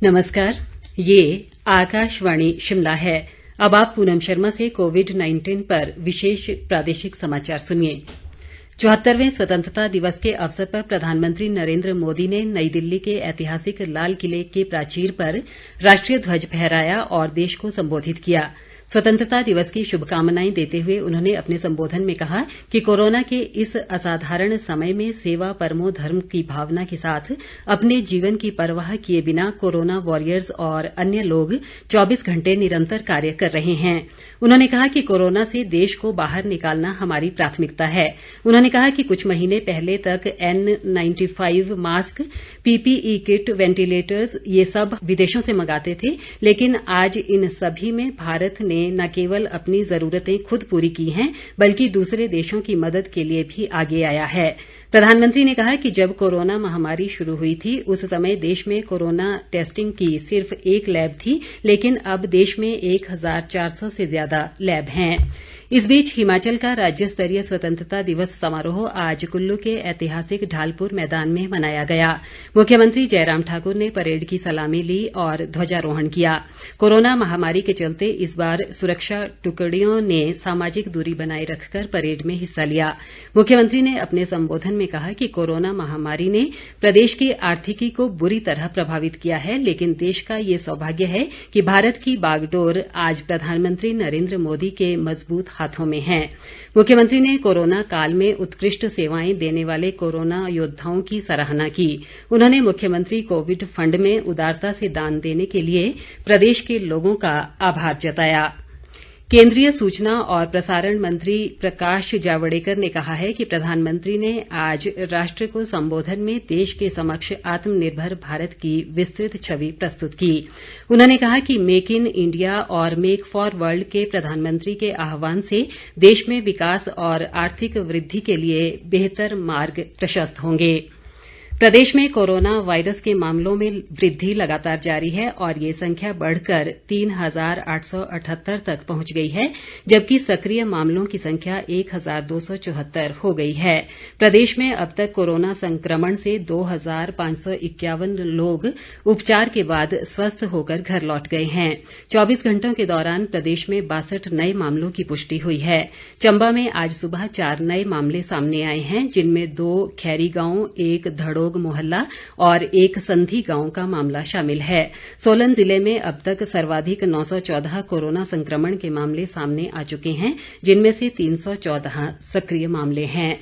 नमस्कार, ये आकाशवाणी शिमला है। अब आप पूनम शर्मा से कोविड-19 पर विशेष प्रादेशिक समाचार सुनिए। 74वें स्वतंत्रता दिवस के अवसर पर प्रधानमंत्री नरेंद्र मोदी ने नई दिल्ली के ऐतिहासिक लाल किले के प्राचीर पर राष्ट्रीय ध्वज फहराया और देश को संबोधित किया। स्वतंत्रता दिवस की शुभकामनाएं देते हुए उन्होंने अपने संबोधन में कहा कि कोरोना के इस असाधारण समय में सेवा परमो धर्म की भावना के साथ अपने जीवन की परवाह किए बिना कोरोना वॉरियर्स और अन्य लोग 24 घंटे निरंतर कार्य कर रहे हैं। उन्होंने कहा कि कोरोना से देश को बाहर निकालना हमारी प्राथमिकता है। उन्होंने कहा कि कुछ महीने पहले तक N95 mask, PPE kit, ventilators ये सब विदेशों से मंगाते थे, लेकिन आज इन सभी में भारत ने न केवल अपनी ज़रूरतें खुद पूरी की हैं, बल्कि दूसरे देशों की मदद के लिए भी आगे आया है। प्रधानमंत्री ने कहा कि जब कोरोना महामारी शुरू हुई थी उस समय देश में कोरोना टेस्टिंग की सिर्फ एक लैब थी, लेकिन अब देश में 1400 से ज्यादा लैब हैं। इस बीच हिमाचल का राज्य स्तरीय स्वतंत्रता दिवस समारोह आज कुल्लू के ऐतिहासिक ढालपुर मैदान में मनाया गया। मुख्यमंत्री जयराम ठाकुर ने परेड की सलामी ली और ध्वजारोहण किया। कोरोना महामारी के चलते इस बार सुरक्षा टुकड़ियों ने सामाजिक दूरी बनाए रखकर परेड में हिस्सा लिया। मुख्यमंत्री ने अपने संबोधन में कहा कि कोरोना महामारी ने प्रदेश की आर्थिकी को बुरी तरह प्रभावित किया है, लेकिन देश का ये सौभाग्य है कि भारत की बागडोर आज प्रधानमंत्री नरेंद्र मोदी के मजबूत हाथों में है। मुख्यमंत्री ने कोरोना काल में उत्कृष्ट सेवाएं देने वाले कोरोना योद्धाओं की सराहना की। उन्होंने मुख्यमंत्री कोविड फंड में उदारता से दान देने के लिए प्रदेश के लोगों का आभार जताया। केंद्रीय सूचना और प्रसारण मंत्री प्रकाश जावड़ेकर ने कहा है कि प्रधानमंत्री ने आज राष्ट्र को संबोधन में देश के समक्ष आत्मनिर्भर भारत की विस्तृत छवि प्रस्तुत की। उन्होंने कहा कि मेक इन इंडिया और मेक फॉर वर्ल्ड के प्रधानमंत्री के आह्वान से देश में विकास और आर्थिक वृद्धि के लिए बेहतर मार्ग प्रशस्त होंगे। प्रदेश में कोरोना वायरस के मामलों में वृद्धि लगातार जारी है और ये संख्या बढ़कर 3878 तक पहुंच गई है, जबकि सक्रिय मामलों की संख्या 1274 हो गई है। प्रदेश में अब तक कोरोना संक्रमण से 2551 लोग उपचार के बाद स्वस्थ होकर घर लौट गए हैं। 24 घंटों के दौरान प्रदेश में 62 नए मामलों की पुष्टि हुई है। चंबा में आज सुबह 4 नए मामले सामने आए हैं, जिनमें 2 खैरी गांव, 1 धड़ोग मोहल्ला और 1 संधी गांव का मामला शामिल है। सोलन जिले में अब तक सर्वाधिक 914 कोरोना संक्रमण के मामले सामने आ चुके हैं, जिनमें से 314 सक्रिय मामले हैं।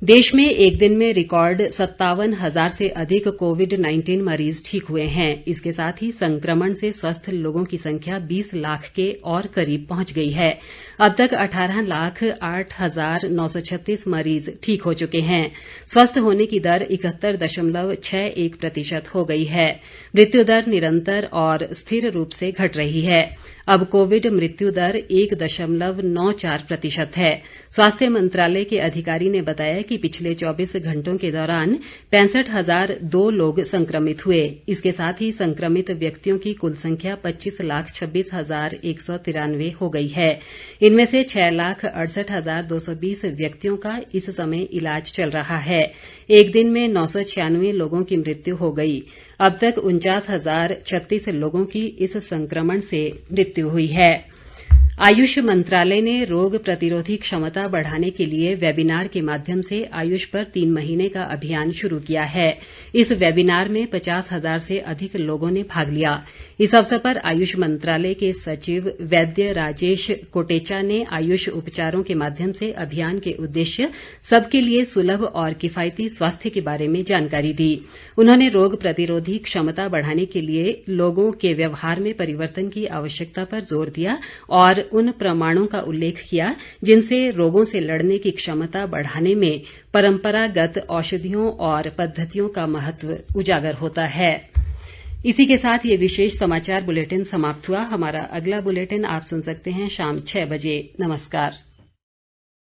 देश में एक दिन में रिकॉर्ड 57,000 से अधिक कोविड-19 मरीज ठीक हुए हैं। इसके साथ ही संक्रमण से स्वस्थ लोगों की संख्या 20 लाख के और करीब पहुंच गई है। अब तक 18,08,936 मरीज ठीक हो चुके हैं। स्वस्थ होने की दर 71.61% हो गई है। मृत्यु दर निरंतर और स्थिर रूप से घट रही है। अब कोविड मृत्यु दर 1.94% है। स्वास्थ्य मंत्रालय के अधिकारी ने बताया कि पिछले 24 घंटों के दौरान 65,002 लोग संक्रमित हुए। इसके साथ ही संक्रमित व्यक्तियों की कुल संख्या 25,26,193 हो गई है। इनमें से 6,68,220 व्यक्तियों का इस समय इलाज चल रहा है। एक दिन में 996 लोगों की मृत्यु हो गई। अब तक 49,036 लोगों की इस संक्रमण से मृत्यु हुई है। आयुष मंत्रालय ने रोग प्रतिरोधी क्षमता बढ़ाने के लिए वेबिनार के माध्यम से आयुष पर 3 महीने का अभियान शुरू किया है। इस वेबिनार में 50,000 से अधिक लोगों ने भाग लिया। इस अवसर पर आयुष मंत्रालय के सचिव वैद्य राजेश कोटेचा ने आयुष उपचारों के माध्यम से अभियान के उद्देश्य सबके लिए सुलभ और किफायती स्वास्थ्य के बारे में जानकारी दी। उन्होंने रोग प्रतिरोधी क्षमता बढ़ाने के लिए लोगों के व्यवहार में परिवर्तन की आवश्यकता पर जोर दिया और उन प्रमाणों का उल्लेख किया जिनसे रोगों से लड़ने की क्षमता बढ़ाने में परंपरागत औषधियों और पद्धतियों का महत्व उजागर होता है। इसी के साथ ये विशेष समाचार बुलेटिन समाप्त हुआ। हमारा अगला बुलेटिन आप सुन सकते हैं शाम 6 बजे। नमस्कार।